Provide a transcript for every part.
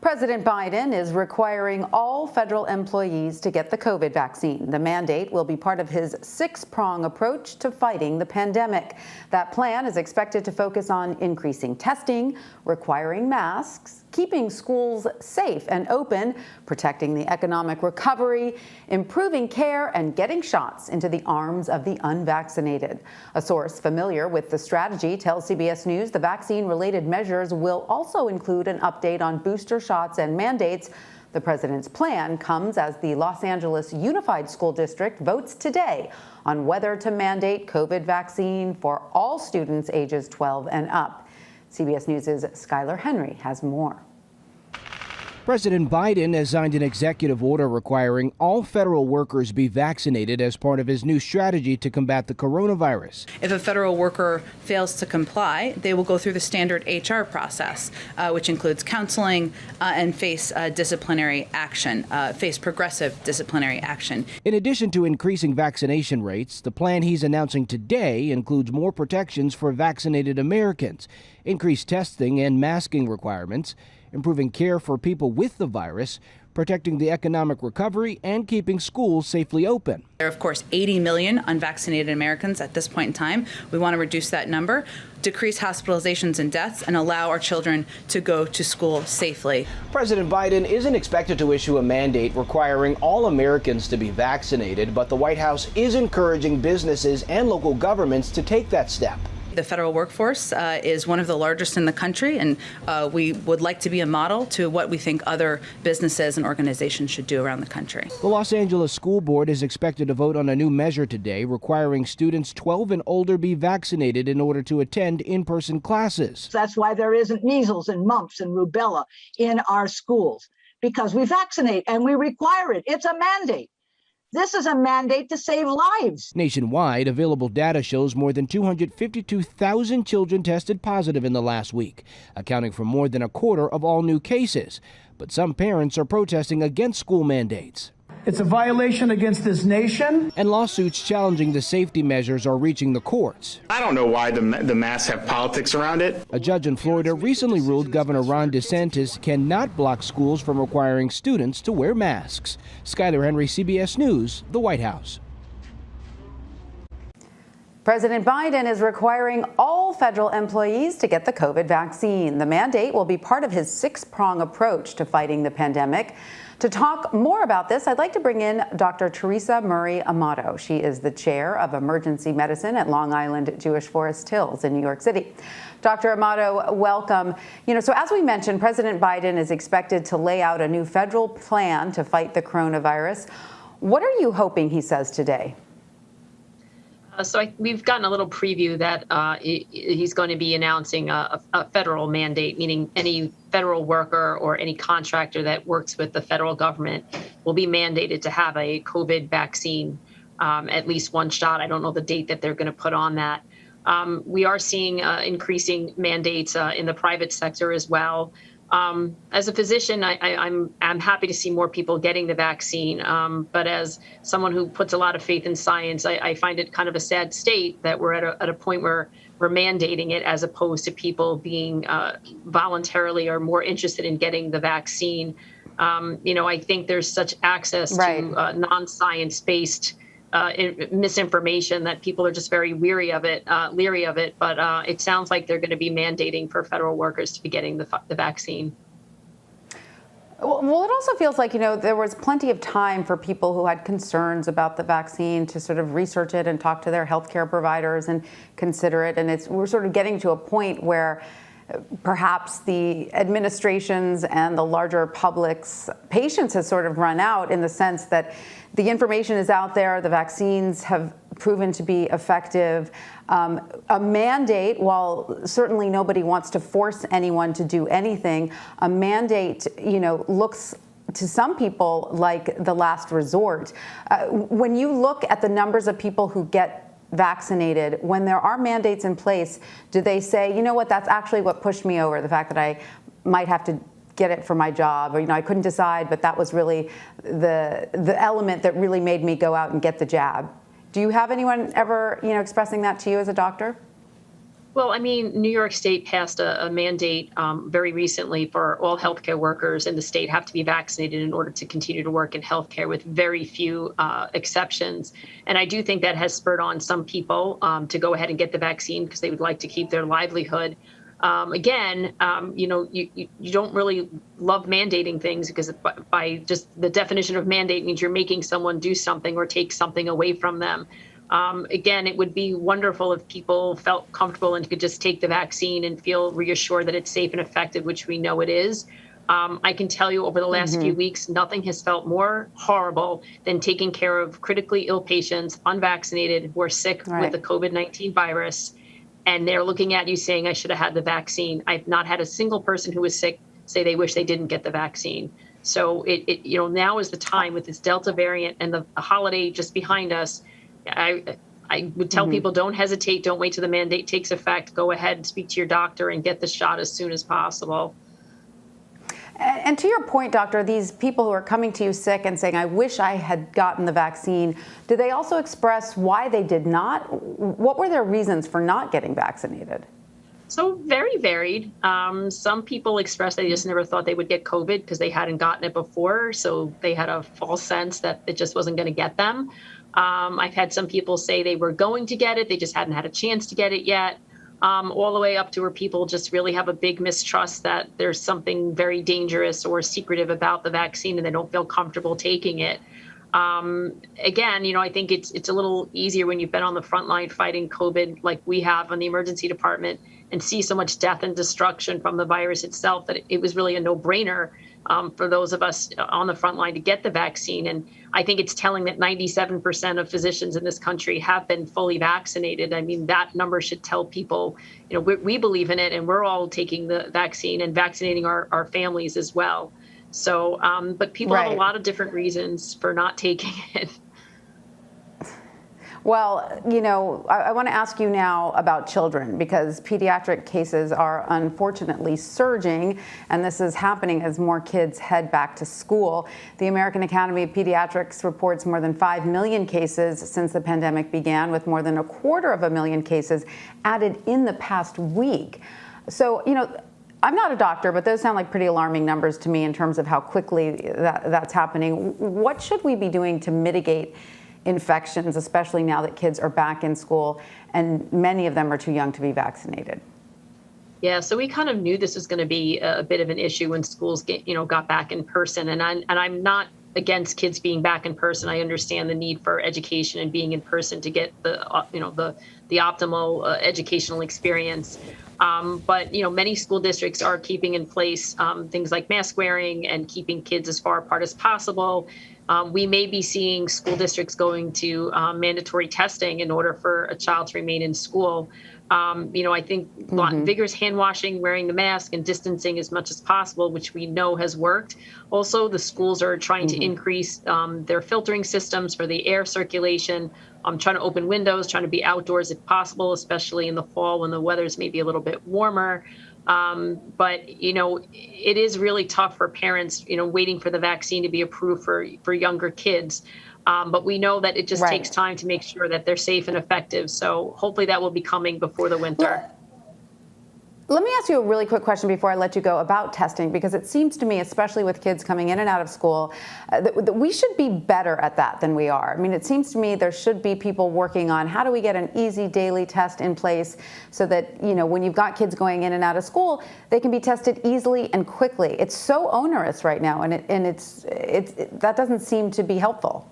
President Biden is requiring all federal employees to get the COVID vaccine. The mandate will be part of his six-prong approach to fighting the pandemic. That plan is expected to focus on increasing testing, requiring masks, keeping schools safe and open, protecting the economic recovery, improving care, and getting shots into the arms of the unvaccinated. A source familiar with the strategy tells CBS News the vaccine-related measures will also include an update on booster shots and mandates. The president's plan comes as the Los Angeles Unified School District votes today on whether to mandate COVID vaccine for all students ages 12 and up. CBS News' Skyler Henry has more. President Biden has signed an executive order requiring all federal workers be vaccinated as part of his new strategy to combat the coronavirus. If a federal worker fails to comply, they will go through the standard HR process, which includes counseling and face disciplinary action, face progressive disciplinary action. In addition to increasing vaccination rates, the plan he's announcing today includes more protections for vaccinated Americans, increased testing and masking requirements, improving care for people with the virus, protecting the economic recovery, and keeping schools safely open. There are, of course, 80 million unvaccinated Americans at this point in time. We want to reduce that number, decrease hospitalizations and deaths, and allow our children to go to school safely. President Biden isn't expected to issue a mandate requiring all Americans to be vaccinated, but the White House is encouraging businesses and local governments to take that step. The federal workforce is one of the largest in the country, and we would like to be a model to what we think other businesses and organizations should do around the country. The Los Angeles School Board is expected to vote on a new measure today requiring students 12 and older be vaccinated in order to attend in-person classes. That's why there isn't measles and mumps and rubella in our schools, because we vaccinate and we require it. It's a mandate. This is a mandate to save lives. Nationwide, available data shows more than 252,000 children tested positive in the last week, accounting for more than a quarter of all new cases. But some parents are protesting against school mandates. It's a violation against this nation. And lawsuits challenging the safety measures are reaching the courts. I don't know why the masks have politics around it. A judge in Florida recently ruled Governor Ron DeSantis cannot block schools from requiring students to wear masks. Skyler Henry, CBS News, the White House. President Biden is requiring all federal employees to get the COVID vaccine. The mandate will be part of his six-prong approach to fighting the pandemic. To talk more about this, I'd like to bring in Dr. Teresa Murray Amato. She is the chair of emergency medicine at Long Island Jewish Forest Hills in New York City. Dr. Amato, welcome. So as we mentioned, President Biden is expected to lay out a new federal plan to fight the coronavirus. What are you hoping he says today? We've gotten a little preview that he's going to be announcing a federal mandate, meaning any federal worker or any contractor that works with the federal government will be mandated to have a COVID vaccine, at least one shot. I don't know the date that they're going to put on that. We are seeing increasing mandates in the private sector as well. As a physician, I'm happy to see more people getting the vaccine. But as someone who puts a lot of faith in science, I find it kind of a sad state that we're at a point where we're mandating it as opposed to people being voluntarily or more interested in getting the vaccine. I think there's such access to non-science-based misinformation that people are just very leery of it. But it sounds like they're going to be mandating for federal workers to be getting the vaccine. Well, it also feels like, there was plenty of time for people who had concerns about the vaccine to sort of research it and talk to their healthcare providers and consider it. And we're sort of getting to a point where perhaps the administration's and the larger public's patience has sort of run out, in the sense that the information is out there, the vaccines have proven to be effective. A mandate, while certainly nobody wants to force anyone to do anything, a mandate, looks to some people like the last resort. When you look at the numbers of people who get vaccinated, when there are mandates in place, do they say, you know what, that's actually what pushed me over, the fact that I might have to get it for my job, or I couldn't decide, but that was really the element that really made me go out and get the jab? Do you have anyone ever expressing that to you as a doctor? Well, I mean, New York State passed a mandate very recently for all healthcare workers in the state have to be vaccinated in order to continue to work in healthcare, with very few exceptions. And I do think that has spurred on some people to go ahead and get the vaccine because they would like to keep their livelihood. Again, you don't really love mandating things because by just the definition of mandate means you're making someone do something or take something away from them. Again, it would be wonderful if people felt comfortable and could just take the vaccine and feel reassured that it's safe and effective, which we know it is. I can tell you over the last few weeks, nothing has felt more horrible than taking care of critically ill patients, unvaccinated, who are sick with the COVID-19 virus. And they're looking at you saying, I should have had the vaccine. I've not had a single person who was sick say they wish they didn't get the vaccine. So now is the time with this Delta variant and the holiday just behind us. I would tell people, don't hesitate. Don't wait till the mandate takes effect. Go ahead and speak to your doctor and get the shot as soon as possible. And to your point, doctor, these people who are coming to you sick and saying, I wish I had gotten the vaccine, do they also express why they did not? What were their reasons for not getting vaccinated? So very varied. Some people express they just never thought they would get COVID because they hadn't gotten it before. So they had a false sense that it just wasn't going to get them. I've had some people say they were going to get it. They just hadn't had a chance to get it yet. All the way up to where people just really have a big mistrust that there's something very dangerous or secretive about the vaccine and they don't feel comfortable taking it. Again, I think it's a little easier when you've been on the front line fighting COVID like we have on the emergency department and see so much death and destruction from the virus itself that it was really a no-brainer for those of us on the front line to get the vaccine. And I think it's telling that 97% of physicians in this country have been fully vaccinated. I mean, that number should tell people, we believe in it and we're all taking the vaccine and vaccinating our families as well. So, but people have a lot of different reasons for not taking it. Well, I want to ask you now about children because pediatric cases are unfortunately surging, and this is happening as more kids head back to school. The American Academy of Pediatrics reports more than 5 million cases since the pandemic began, with more than 250,000 cases added in the past week. So, I'm not a doctor, but those sound like pretty alarming numbers to me in terms of how quickly that's happening. What should we be doing to mitigate infections, especially now that kids are back in school and many of them are too young to be vaccinated? Yeah, so we kind of knew this was going to be a bit of an issue when schools got back in person. And I'm not against kids being back in person. I understand the need for education and being in person to get the optimal educational experience. But many school districts are keeping in place things like mask wearing and keeping kids as far apart as possible. We may be seeing school districts going to mandatory testing in order for a child to remain in school. I think vigorous hand washing, wearing the mask, and distancing as much as possible, which we know has worked. Also, the schools are trying to increase their filtering systems for the air circulation, trying to open windows, trying to be outdoors if possible, especially in the fall when the weather's maybe a little bit warmer. But it is really tough for parents, waiting for the vaccine to be approved for younger kids. But we know that it just takes time to make sure that they're safe and effective. So hopefully that will be coming before the winter. Let me ask you a really quick question before I let you go about testing, because it seems to me, especially with kids coming in and out of school, that we should be better at that than we are. I mean, it seems to me there should be people working on how do we get an easy daily test in place so that, when you've got kids going in and out of school, they can be tested easily and quickly. It's so onerous right now, and that doesn't seem to be helpful.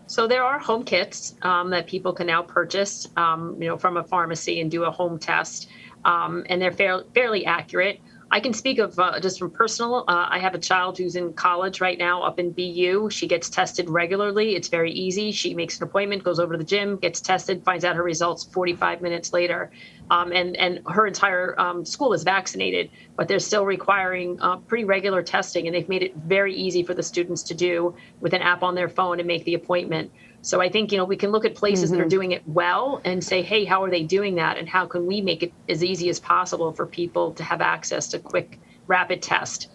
So there are home kits that people can now purchase, from a pharmacy and do a home test. And they're fairly accurate. I can speak of just from personal. I have a child who's in college right now up in BU. She gets tested regularly. It's very easy. She makes an appointment, goes over to the gym, gets tested, finds out her results 45 minutes later. And her entire school is vaccinated, but they're still requiring pretty regular testing. And they've made it very easy for the students to do with an app on their phone and make the appointment. So I think, we can look at places that are doing it well and say, hey, how are they doing that? And how can we make it as easy as possible for people to have access to quick, rapid test?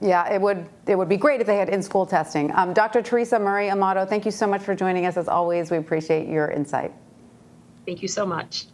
Yeah, it would be great if they had in-school testing. Dr. Teresa Murray Amato, thank you so much for joining us. As always, we appreciate your insight. Thank you so much.